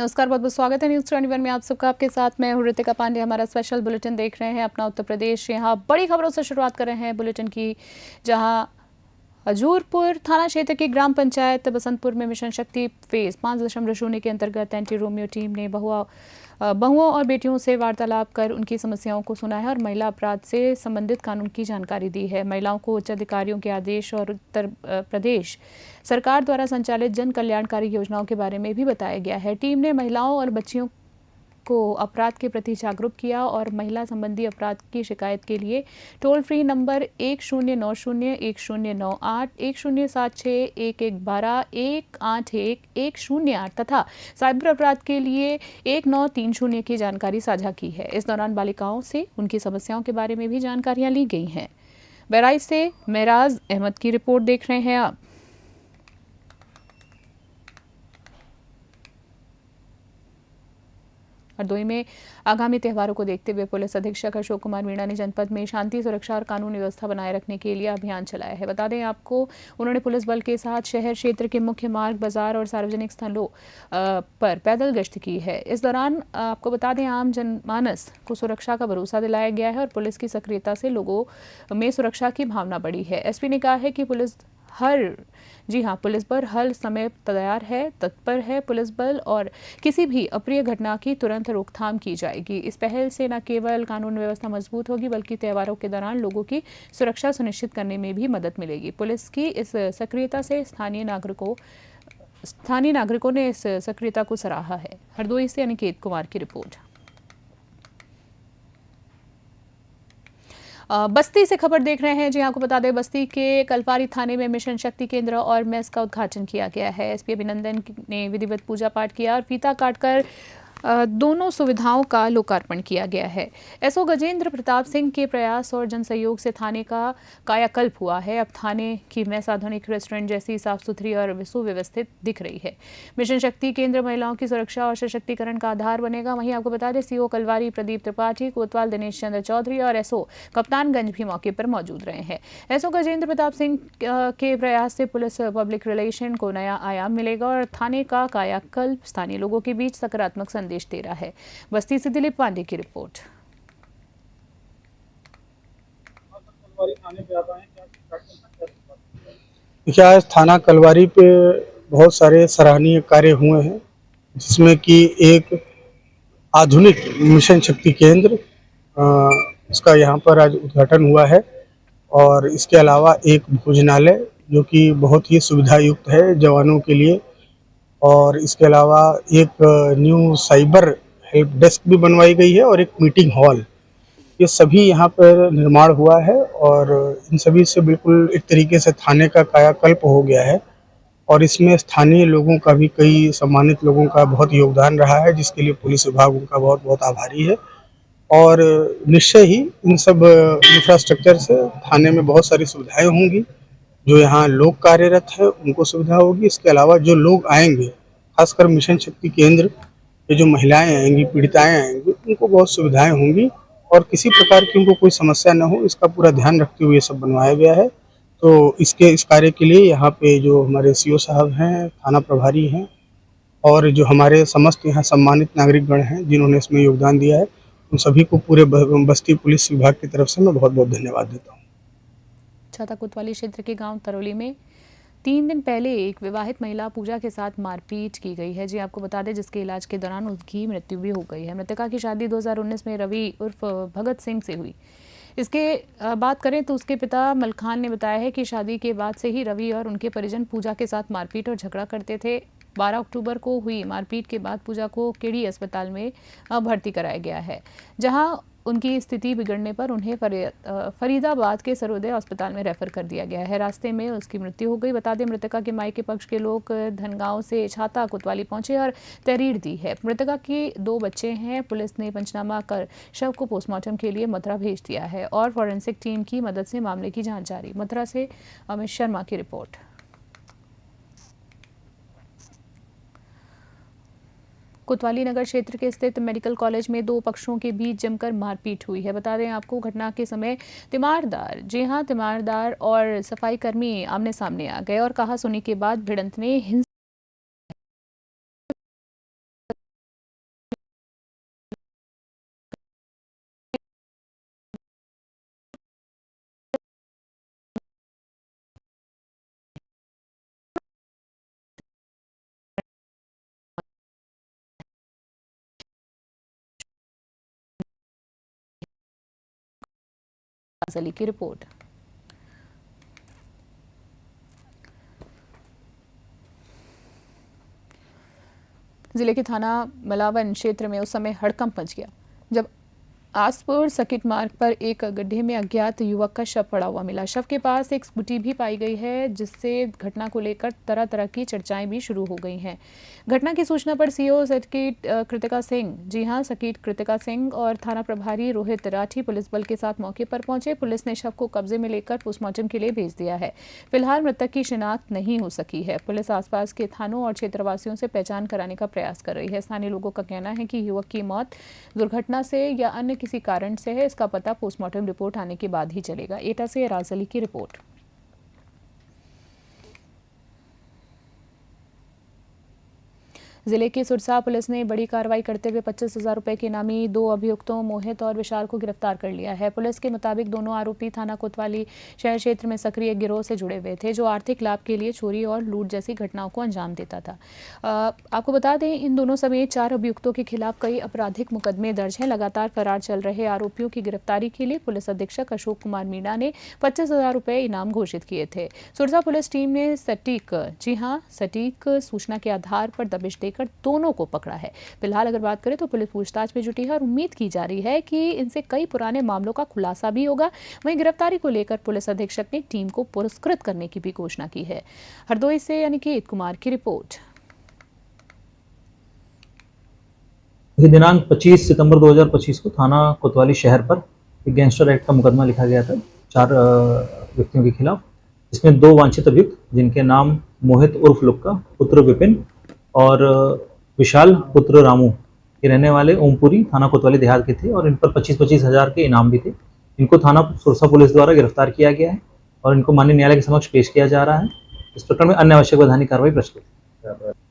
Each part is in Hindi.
नमस्कार, बहुत बहुत स्वागत है न्यूज़ 21 में आप सबका। आपके साथ मैं हूं ऋतिका पांडे। हमारा स्पेशल बुलेटिन देख रहे हैं अपना उत्तर प्रदेश। यहाँ बड़ी खबरों से शुरुआत कर रहे हैं बुलेटिन की, जहां हजूरपुर थाना क्षेत्र की ग्राम पंचायत बसंतपुर में मिशन शक्ति फेज 5.0 के अंतर्गत एंटी रोमियो टीम ने बहुओं और बेटियों से वार्तालाप कर उनकी समस्याओं को सुना है और महिला अपराध से संबंधित कानून की जानकारी दी है। महिलाओं को उच्च अधिकारियों के आदेश और उत्तर प्रदेश सरकार द्वारा संचालित जन कल्याणकारी योजनाओं के बारे में भी बताया गया है। टीम ने महिलाओं और बच्चियों को अपराध के प्रति जागरूक किया और महिला संबंधी अपराध की शिकायत के लिए टोल फ्री नंबर 1090 1098 1076 1112 181 108 तथा साइबर अपराध के लिए 1930 की जानकारी साझा की है। इस दौरान बालिकाओं से उनकी समस्याओं के बारे में भी जानकारियां ली गई हैं। बहराइच से मेराज अहमद की रिपोर्ट देख रहे हैं आप। हरदोई में आगामी त्योहारों को देखते हुए पुलिस अधीक्षक अशोक कुमार मीणा ने जनपद में शांति, सुरक्षा और कानून व्यवस्था बनाए रखने के लिए अभियान चलाया है। बता दें आपको, उन्होंने पुलिस बल के साथ शहर क्षेत्र के मुख्य मार्ग, बाजार और सार्वजनिक स्थलों पर पैदल गश्त की है। इस दौरान आपको बता दें, आम जनमानस को सुरक्षा का भरोसा दिलाया गया है और पुलिस की सक्रियता से लोगों में सुरक्षा की भावना बढ़ी है। एसपी ने कहा है कि पुलिस बल हर समय तैयार है, तत्पर है पुलिस बल और किसी भी अप्रिय घटना की तुरंत रोकथाम की जाएगी। इस पहल से न केवल कानून व्यवस्था मजबूत होगी बल्कि त्योहारों के दौरान लोगों की सुरक्षा सुनिश्चित करने में भी मदद मिलेगी। पुलिस की इस सक्रियता से स्थानीय नागरिकों ने इस सक्रियता को सराहा है। हरदोई से अनिकेत कुमार की रिपोर्ट। बस्ती से खबर देख रहे हैं। जी आपको बता दें, बस्ती के कलवारी थाने में मिशन शक्ति केंद्र और मेस का उद्घाटन किया गया है। एसपी अभिनंदन ने विधिवत पूजा पाठ किया और फीता काटकर दोनों सुविधाओं का लोकार्पण किया गया है। एसओ गजेंद्र प्रताप सिंह के प्रयास और जन सहयोग से थाने का कायाकल्प हुआ है। अब थाने की मेस आधुनिक रेस्टोरेंट जैसी साफ सुथरी और सुव्यवस्थित दिख रही है। मिशन शक्ति केंद्र महिलाओं की सुरक्षा और सशक्तिकरण का आधार बनेगा। वहीं आपको बता दें, सीओ कलवारी प्रदीप त्रिपाठी, कोतवाल दिनेश चंद्र चौधरी और एसओ कप्तानगंज भी मौके पर मौजूद रहे हैं। एसओ गजेंद्र प्रताप सिंह के प्रयास से पुलिस पब्लिक रिलेशन को नया आयाम मिलेगा और थाने का कायाकल्प स्थानीय लोगों के बीच सकारात्मक संदेश दे रहा है। बस्ती से दिलीप पांडे की रिपोर्ट। आज थाना कलवारी पे बहुत सारे सराहनीय कार्य हुए हैं, जिसमें कि एक आधुनिक मिशन शक्ति केंद्र उसका यहाँ पर आज उद्घाटन हुआ है और इसके अलावा एक भोजनालय जो कि बहुत ही सुविधा युक्त है जवानों के लिए, और इसके अलावा एक न्यू साइबर हेल्प डेस्क भी बनवाई गई है और एक मीटिंग हॉल। ये सभी यहाँ पर निर्माण हुआ है और इन सभी से बिल्कुल एक तरीके से थाने का कायाकल्प हो गया है और इसमें स्थानीय लोगों का भी, कई सम्मानित लोगों का बहुत योगदान रहा है, जिसके लिए पुलिस विभाग उनका बहुत बहुत आभारी है। और निश्चय ही इन सब इंफ्रास्ट्रक्चर से थाने में बहुत सारी सुविधाएं होंगी। जो यहाँ लोग कार्यरत है उनको सुविधा होगी। इसके अलावा जो लोग आएंगे, खासकर मिशन शक्ति केंद्र ये जो महिलाएं आएंगी, पीड़िताएं आएंगी, उनको बहुत सुविधाएं होंगी और किसी प्रकार की उनको कोई समस्या न हो, इसका पूरा ध्यान रखते हुए ये सब बनवाया गया है। तो इस कार्य के लिए यहाँ पे जो हमारे सीओ साहब हैं, थाना प्रभारी हैं और जो हमारे समस्त यहाँ सम्मानित नागरिकगण हैं जिन्होंने इसमें योगदान दिया है, उन सभी को पूरे बस्ती पुलिस विभाग की तरफ से मैं बहुत बहुत धन्यवाद देता हूँ। छाता कोतवाली क्षेत्र के गांव तरोली में 3 दिन पहले एक विवाहित महिला पूजा के साथ मारपीट की गई है। जी आपको बता दें, जिसके इलाज के दौरान उसकी मृत्यु भी हो गई है। मृतका की शादी 2019 में रवि उर्फ भगत सिंह से हुई। इसके बात करें तो उसके पिता मलखान ने बताया है कि शादी के बाद से ही रवि और उनके परिजन पूजा के साथ मारपीट और झगड़ा करते थे। 12 अक्टूबर को हुई मारपीट के बाद पूजा को केडी अस्पताल में भर्ती कराया गया है, जहां उनकी स्थिति बिगड़ने पर उन्हें फरीदाबाद के सरोदय अस्पताल में रेफर कर दिया गया है। रास्ते में उसकी मृत्यु हो गई। बता दें, मृतका के मायके पक्ष के लोग धनगांव से छाता कोतवाली पहुंचे और तहरीर दी है। मृतका के 2 बच्चे हैं। पुलिस ने पंचनामा कर शव को पोस्टमार्टम के लिए मथुरा भेज दिया है और फॉरेंसिक टीम की मदद से मामले की जाँच जारी। मथुरा से अमित शर्मा की रिपोर्ट। कोतवाली नगर क्षेत्र के स्थित मेडिकल कॉलेज में 2 पक्षों के बीच जमकर मारपीट हुई है। बता दें आपको, घटना के समय तीमारदार और सफाई कर्मी आमने सामने आ गए और कहा सुनी के बाद भिड़ंत ने हिंसा अली की रिपोर्ट। जिले के थाना मलावन क्षेत्र में उस समय हड़कंप मच गया जब आसपुर सकिट मार्ग पर एक गड्ढे में अज्ञात युवक का शव पड़ा हुआ मिला। शव के पास एक स्कूटी भी पाई गई है, जिससे घटना को लेकर तरह तरह की चर्चाएं भी शुरू हो गई हैं। घटना की सूचना पर सीओ सकिट कृतिका सिंह, जी हां, सकिट कृतिका सिंह और थाना प्रभारी रोहित राठी पुलिस बल के साथ मौके पर पहुंचे। पुलिस ने शव को कब्जे में लेकर पोस्टमार्टम के लिए भेज दिया है। फिलहाल मृतक की शिनाख्त नहीं हो सकी है। पुलिस आसपास के थानों और क्षेत्रवासियों से पहचान कराने का प्रयास कर रही है। स्थानीय लोगों का कहना है कि युवक की मौत दुर्घटना से या अन्य किसी कारण से है। इसका पता पोस्टमार्टम रिपोर्ट आने के बाद ही चलेगा। एटा से राज अली की रिपोर्ट। जिले की सुरसा पुलिस ने बड़ी कार्रवाई करते हुए 25,000 रुपए के इनामी 2 अभियुक्तों मोहित और विशाल को गिरफ्तार कर लिया है। पुलिस के मुताबिक दोनों आरोपी थाना कोतवाली शहर क्षेत्र में सक्रिय गिरोह से जुड़े हुए थे, जो आर्थिक लाभ के लिए चोरी और लूट जैसी घटनाओं को अंजाम देता था। आपको बता दें, इन दोनों समेत 4 अभियुक्तों के खिलाफ कई आपराधिक मुकदमे दर्ज हैं। लगातार फरार चल रहे आरोपियों की गिरफ्तारी के लिए पुलिस अधीक्षक अशोक कुमार मीणा ने 25,000 रुपए इनाम घोषित किए थे। सुरसा पुलिस टीम ने सटीक सूचना के आधार पर दबिश देकर दोनों को पकड़ा है। फिलहाल अगर बात करें तो पुलिस पूछताछ में जुटी है और उम्मीद की जा रही है कि इनसे कई पुराने मामलों का खुलासा भी होगा। वहीं गिरफ्तारी को लेकर पुलिस अधीक्षक ने टीम को पुरस्कृत करने की भी घोषणा की है। हरदोई से अनिकेत कुमार की रिपोर्ट। दिनांक 25 सितंबर 2025 को थाना कोतवाली शहर पर एक गैंगस्टर एक्ट का मुकदमा लिखा गया था 4 व्यक्तियों के खिलाफ, जिसमें 2 वांछित अभियुक्त जिनके नाम मोहित उर्फ लुक्का पुत्र विपिन और विशाल पुत्र रामू के रहने वाले ओमपुरी थाना कोतवाली देहात के थे और इन पर 25-25 हज़ार के इनाम भी थे। इनको थाना सुरसा पुलिस द्वारा गिरफ्तार किया गया है और इनको माननीय न्यायालय के समक्ष पेश किया जा रहा है। इस प्रकरण में अन्य आवश्यक वैधानिक कार्रवाई प्रस्तुत है।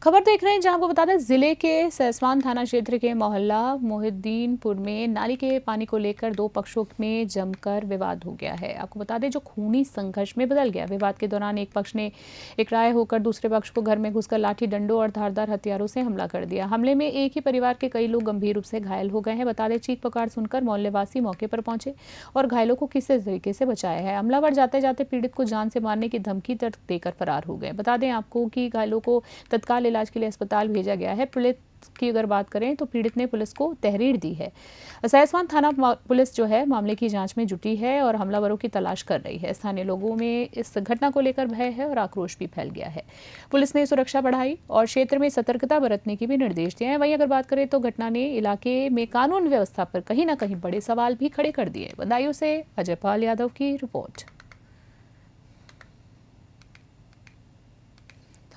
खबर देख रहे हैं, जहां आपको बता दें, जिले के सहसवान थाना क्षेत्र के मोहल्ला मोहिद्दीनपुर में नाली के पानी को लेकर 2 पक्षों में जमकर विवाद हो गया है। आपको बता दें, जो खूनी संघर्ष में बदल गया। विवाद के दौरान एक पक्ष ने इकरार होकर दूसरे पक्ष को घर में घुसकर लाठी डंडों और धारदार हथियारों से हमला कर दिया। हमले में एक ही परिवार के कई लोग गंभीर रूप से घायल हो गए हैं। बता दें, चीख पुकार सुनकर मोहल्लेवासी मौके पर पहुंचे और घायलों को किसी तरीके से बचाया है। हमलावर जाते जाते पीड़ित को जान से मारने की धमकी तक देकर फरार हो गए। बता दें आपको कि घायलों को तत्काल इलाज के लिए अस्पताल भेजा गया है। पुलिस की अगर बात करें तो पीड़ित ने पुलिस को तहरीर दी है। सहसवान थाना पुलिस जो है मामले की जांच में जुटी है और हमलावरों की तलाश कर रही है। स्थानीय लोगों में इस घटना को लेकर भय है और आक्रोश भी फैल गया है। पुलिस ने सुरक्षा बढ़ाई और क्षेत्र में सतर्कता बरतने के भी निर्देश दिए हैं। वहीं अगर बात करें तो घटना ने इलाके में कानून व्यवस्था पर कहीं ना कहीं बड़े सवाल भी खड़े कर दिए। बदायूं से अजय पाल यादव की रिपोर्ट।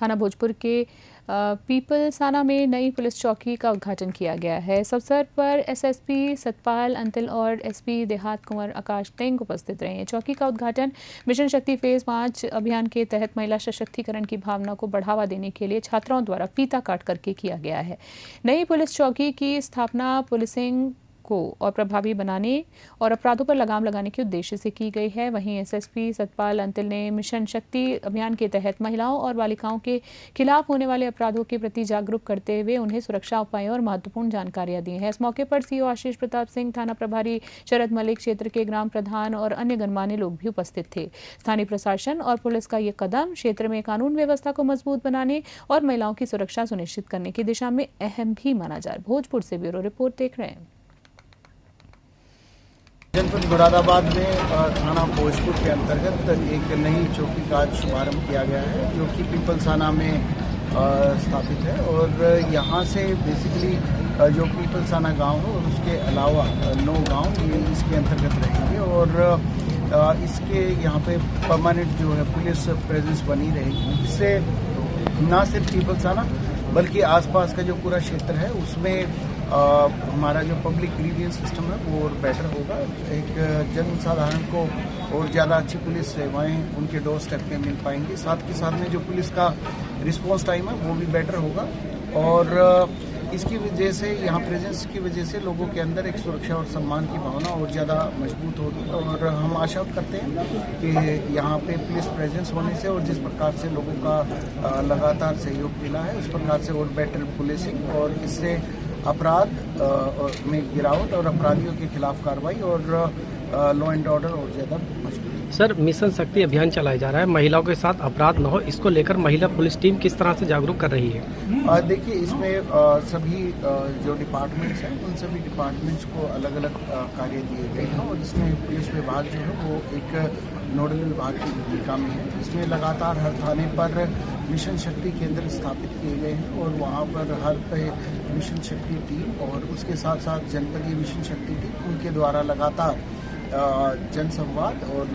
थाना भोजपुर के पीपलसाना में नई पुलिस चौकी का उद्घाटन किया गया है। इस अवसर पर एसएसपी सतपाल अंतिल और एसपी देहात कुंवर आकाश टेंग उपस्थित रहे हैं। चौकी का उद्घाटन मिशन शक्ति फेज 5 अभियान के तहत महिला सशक्तिकरण की भावना को बढ़ावा देने के लिए छात्राओं द्वारा फीता काट करके किया गया है। नई पुलिस चौकी की स्थापना पुलिसिंग को और प्रभावी बनाने और अपराधों पर लगाम लगाने के उद्देश्य से की गई है। वहीं एसएसपी सतपाल अंतिल ने मिशन शक्ति अभियान के तहत महिलाओं और बालिकाओं के खिलाफ होने वाले अपराधों के प्रति जागरूक करते हुए उन्हें सुरक्षा उपायों और महत्वपूर्ण जानकारियां दी हैं। इस मौके पर सीओ आशीष प्रताप सिंह, थाना प्रभारी शरद मलिक, क्षेत्र के ग्राम प्रधान और अन्य गणमान्य लोग भी उपस्थित थे। स्थानीय प्रशासन और पुलिस का ये कदम क्षेत्र में कानून व्यवस्था को मजबूत बनाने और महिलाओं की सुरक्षा सुनिश्चित करने की दिशा में अहम भी माना जा रहा है। भोजपुर से ब्यूरो रिपोर्ट देख रहे हैं। जनपद मुरादाबाद में थाना भोजपुर के अंतर्गत एक नई चौकी का शुभारंभ किया गया है, जो कि पीपलसाना में स्थापित है और यहाँ से बेसिकली जो पीपलसाना गांव है और उसके अलावा 9 गांव ये इसके अंतर्गत रहेंगे और इसके यहाँ पे परमानेंट जो है पुलिस प्रेजेंस बनी रहेगी। इससे न सिर्फ पीपलसाना बल्कि आसपास का जो पूरा क्षेत्र है उसमें हमारा जो पब्लिक ग्रीवियंस सिस्टम है वो और बेटर होगा। एक जन साधारण को और ज़्यादा अच्छी पुलिस सेवाएं उनके डोर स्टेप पे मिल पाएंगी। साथ के साथ में जो पुलिस का रिस्पांस टाइम है वो भी बेटर होगा और इसकी वजह से यहाँ प्रेजेंस की वजह से लोगों के अंदर एक सुरक्षा और सम्मान की भावना और ज़्यादा मजबूत होगी और हम आशा करते हैं कि यहाँ पे पुलिस प्रेजेंस होने से और जिस प्रकार से लोगों का लगातार सहयोग मिला है उस प्रकार से और बेटर पुलिसिंग और इससे अपराध में गिरावट और अपराधियों के खिलाफ कार्रवाई और लॉ एंड ऑर्डर और ज़्यादा मजबूत। सर, मिशन शक्ति अभियान चलाया जा रहा है, महिलाओं के साथ अपराध न हो, इसको लेकर महिला पुलिस टीम किस तरह से जागरूक कर रही है? देखिए, इसमें सभी जो डिपार्टमेंट्स हैं उन सभी डिपार्टमेंट्स को अलग अलग कार्य दिए गए हैं और इसमें पुलिस विभाग जो है वो एक नोडल विभाग की भूमिका में है। इसमें लगातार हर थाने पर मिशन शक्ति केंद्र स्थापित किए गए हैं और वहाँ पर हर पे मिशन शक्ति टीम और उसके साथ साथ जनपदीय मिशन शक्ति टीम उनके द्वारा लगातार जनसंवाद और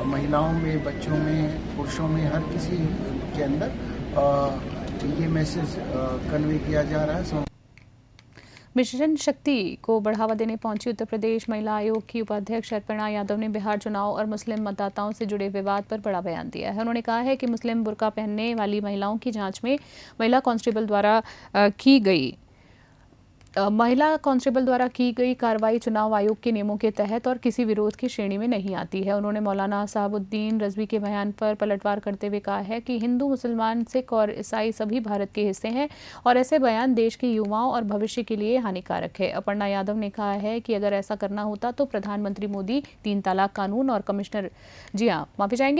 महिलाओं में, बच्चों में, पुरुषों में, हर किसी के अंदर ये मैसेज कन्वे किया जा रहा है। मिशन शक्ति को बढ़ावा देने पहुंची उत्तर प्रदेश महिला आयोग की उपाध्यक्ष अर्पणा यादव ने बिहार चुनाव और मुस्लिम मतदाताओं से जुड़े विवाद पर बड़ा बयान दिया है। उन्होंने कहा है कि मुस्लिम बुर्का पहनने वाली महिलाओं की जांच में महिला कांस्टेबल द्वारा की गई कार्रवाई चुनाव आयोग के नियमों के तहत और किसी विरोध की श्रेणी में नहीं आती है। उन्होंने मौलाना साहबुद्दीन रज़वी के बयान पर पलटवार करते हुए कहा है कि हिंदू, मुसलमान, सिख और ईसाई सभी भारत के हिस्से हैं और ऐसे बयान देश के युवाओं और भविष्य के लिए हानिकारक है। अपर्णा यादव ने कहा है कि अगर ऐसा करना होता तो प्रधानमंत्री मोदी 3 तलाक कानून और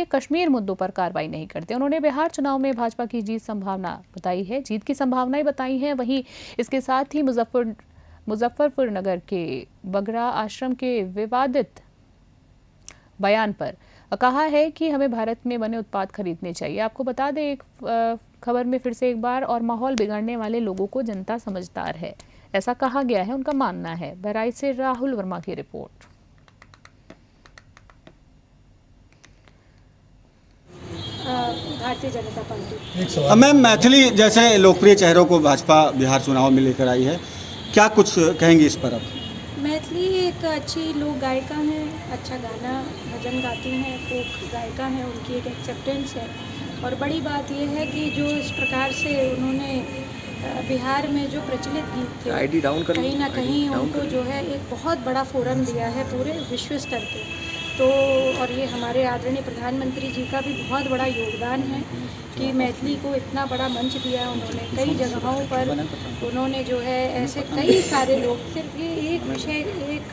कश्मीर मुद्दों पर कार्रवाई नहीं करते। उन्होंने बिहार चुनाव में भाजपा की जीत की संभावनाएं बताई हैं। वहीं इसके साथ ही मुजफ्फरपुर नगर के बगरा आश्रम के विवादित बयान पर कहा है कि हमें भारत में बने उत्पाद खरीदने चाहिए। आपको बता दें एक खबर में फिर से एक बार और माहौल बिगाड़ने वाले लोगों को जनता समझदार है, ऐसा कहा गया है, उनका मानना है। बहराइच से राहुल वर्मा की report. Bharatiya Janata party ma'am, Maithili जैसे लोकप्रिय चेहरों को भाजपा बिहार चुनाव में लेकर आई है, क्या कुछ कहेंगी इस पर? अब मैथिली एक अच्छी लोक गायिका हैं, अच्छा गाना भजन गाती हैं, फोक गायिका हैं, उनकी एक एक्सेप्टेंस है। और बड़ी बात यह है कि जो इस प्रकार से उन्होंने बिहार में जो प्रचलित गीत थे कहीं ना कहीं उनको जो है एक बहुत बड़ा फोरम दिया है पूरे विश्व स्तर पे। तो और ये हमारे आदरणीय प्रधानमंत्री जी का भी बहुत बड़ा योगदान है कि मैथिली को इतना बड़ा मंच दिया उन्होंने। कई जगहों पर उन्होंने जो है ऐसे कई सारे लोग, सिर्फ ये एक विषय, एक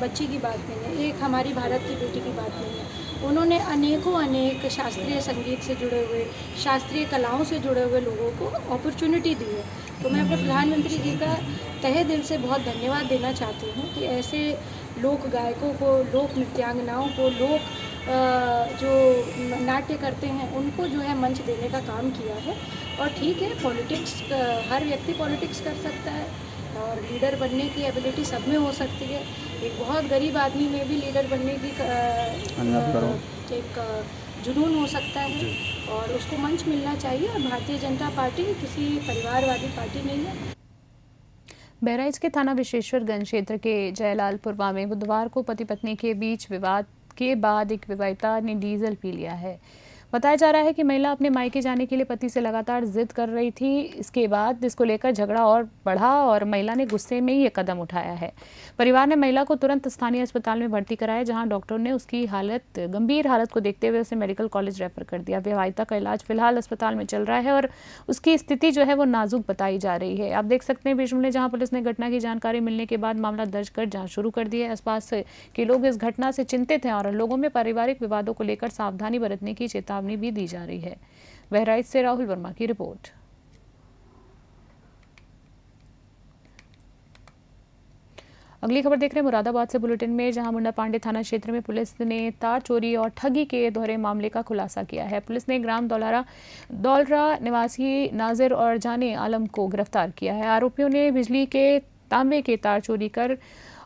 बच्ची की बात नहीं है, एक हमारी भारत की बेटी की बात नहीं है, उन्होंने अनेक शास्त्रीय संगीत से जुड़े हुए, शास्त्रीय कलाओं से जुड़े हुए लोगों को अपॉर्चुनिटी दी है। तो मैं अपने प्रधानमंत्री जी का तहे दिल से बहुत धन्यवाद देना चाहती हूँ कि ऐसे लोक गायकों को, लोक नृत्यांगनाओं को, लोक जो नाट्य करते हैं उनको जो है मंच देने का काम किया है। और ठीक है, पॉलिटिक्स, हर व्यक्ति पॉलिटिक्स कर सकता है और लीडर बनने की एबिलिटी सब में हो सकती है। एक बहुत गरीब आदमी में भी लीडर बनने की एक जुनून हो सकता है और उसको मंच मिलना चाहिए। और भारतीय जनता पार्टी किसी परिवारवादी पार्टी नहीं है। बहराइच के थाना विश्वेश्वरगंज क्षेत्र के जयलालपुरवा में बुधवार को पति पत्नी के बीच विवाद के बाद एक विवाहिता ने डीजल पी लिया है। बताया जा रहा है कि महिला अपने मायके जाने के लिए पति से लगातार जिद कर रही थी। इसके बाद इसको लेकर झगड़ा और बढ़ा और महिला ने गुस्से में ही ये कदम उठाया है। परिवार ने महिला को तुरंत स्थानीय अस्पताल में भर्ती कराया, जहां डॉक्टर ने उसकी गंभीर हालत को देखते हुए उसे मेडिकल कॉलेज रेफर कर दिया। विवाहिता का इलाज फिलहाल अस्पताल में चल रहा है और उसकी स्थिति जो है वो नाजुक बताई जा रही है। आप देख सकते हैं विजुअल में, जहाँ पुलिस ने घटना की जानकारी मिलने के बाद मामला दर्ज कर जाँच शुरू कर दी है। आसपास के लोग इस घटना से चिंतित हैं और लोगों में पारिवारिक विवादों को लेकर सावधानी बरतने की चेतावनी भी दी जा रही है। बहराइच से राहुल वर्मा की रिपोर्ट। अगली खबर देख रहे हैं मुरादाबाद से बुलेटिन में, जहां मुंडा पांडे थाना क्षेत्र में पुलिस ने तार चोरी और ठगी के दोहरे मामले का खुलासा किया है। पुलिस ने ग्राम दौलरा निवासी नाजिर और जाने आलम को गिरफ्तार किया है। आरोपियों ने बिजली के तांबे के तार चोरी कर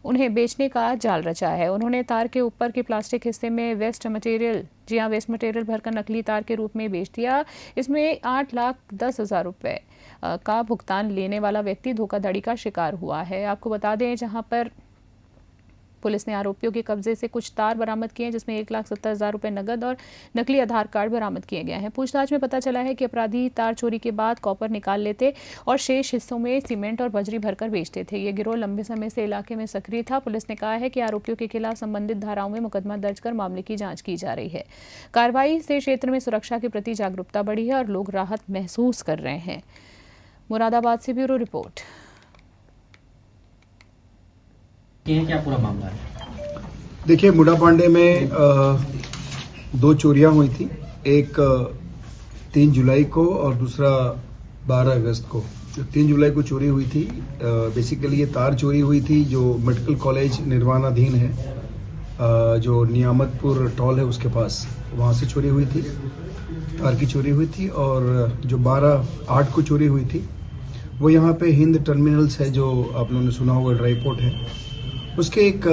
उन्हें बेचने का जाल रचा है। उन्होंने तार के ऊपर के प्लास्टिक हिस्से में वेस्ट मटेरियल भरकर नकली तार के रूप में बेच दिया। इसमें 8,10,000 रुपये का भुगतान लेने वाला व्यक्ति धोखाधड़ी का शिकार हुआ है। आपको बता दें, जहां पर पुलिस ने आरोपियों के कब्जे से कुछ तार बरामद किए हैं, जिसमें 1,70,000 रुपये नकद और नकली आधार कार्ड बरामद किए गए हैं। पूछताछ में पता चला है कि अपराधी तार चोरी के बाद कॉपर निकाल लेते और शेष हिस्सों में सीमेंट और बजरी भरकर बेचते थे। ये गिरोह लंबे समय से इलाके में सक्रिय था। पुलिस ने कहा है कि आरोपियों के खिलाफ संबंधित धाराओं में मुकदमा दर्ज कर मामले की जाँच की जा रही है। कार्रवाई से क्षेत्र में सुरक्षा के प्रति जागरूकता बढ़ी है और लोग राहत महसूस कर रहे हैं। मुरादाबाद से ब्यूरो रिपोर्ट। ये क्या पूरा मामला है? देखिए, मुडा पांडे में दो चोरियां हुई थी, एक 3 जुलाई को और दूसरा 12 अगस्त को। जो 3 जुलाई को चोरी हुई थी, बेसिकली ये तार चोरी हुई थी जो मेडिकल कॉलेज निर्माणाधीन है, जो नियामतपुर टॉल है उसके पास, वहाँ से चोरी हुई थी, तार की चोरी हुई थी। और जो 12/8 को चोरी हुई थी वो यहाँ पे हिंद टर्मिनल्स है, जो आप लोगों ने सुना होगा, ड्राई पोर्ट है, उसके एक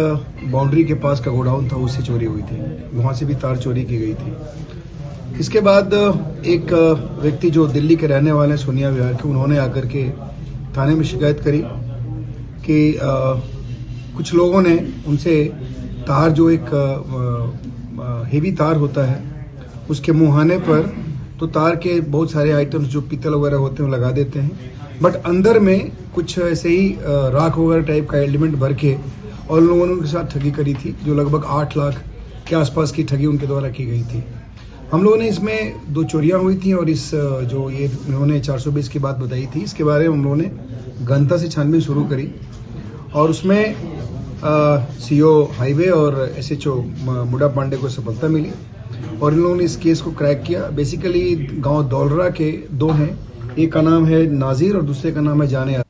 बाउंड्री के पास का गोडाउन था, उससे चोरी हुई थी, वहाँ से भी तार चोरी की गई थी। इसके बाद एक व्यक्ति जो दिल्ली के रहने वाले हैं, सोनिया विहार के, उन्होंने आकर के थाने में शिकायत करी कि कुछ लोगों ने उनसे तार, जो एक हेवी तार होता है, उसके मुहाने पर तो तार के बहुत सारे आइटम्स जो पीतल वगैरह होते हैं वो लगा देते हैं, बट अंदर में कुछ ऐसे ही राख वगैरह टाइप का एलिमेंट भर के, और लोगों ने उनके साथ ठगी करी थी, जो लगभग 8 लाख के आसपास की ठगी उनके द्वारा की गई थी। हम लोगों ने इसमें 2 चोरियां हुई थी, और इस जो ये उन्होंने 420 की बात बताई थी, इसके बारे में हम लोगों ने गहनता से छानबीन शुरू करी, और उसमें सीओ हाईवे और एसएचओ मुडा पांडे को सफलता मिली, और इन लोगों ने इस केस को क्रैक किया। बेसिकली गांव दौलरा के 2 हैं, एक का नाम है नाजिर और दूसरे का नाम है जाने।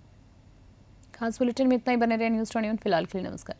खास बुलेटिन में इतना ही, बने रहे न्यूज़ 21 फिलहाल के लिए नमस्कार।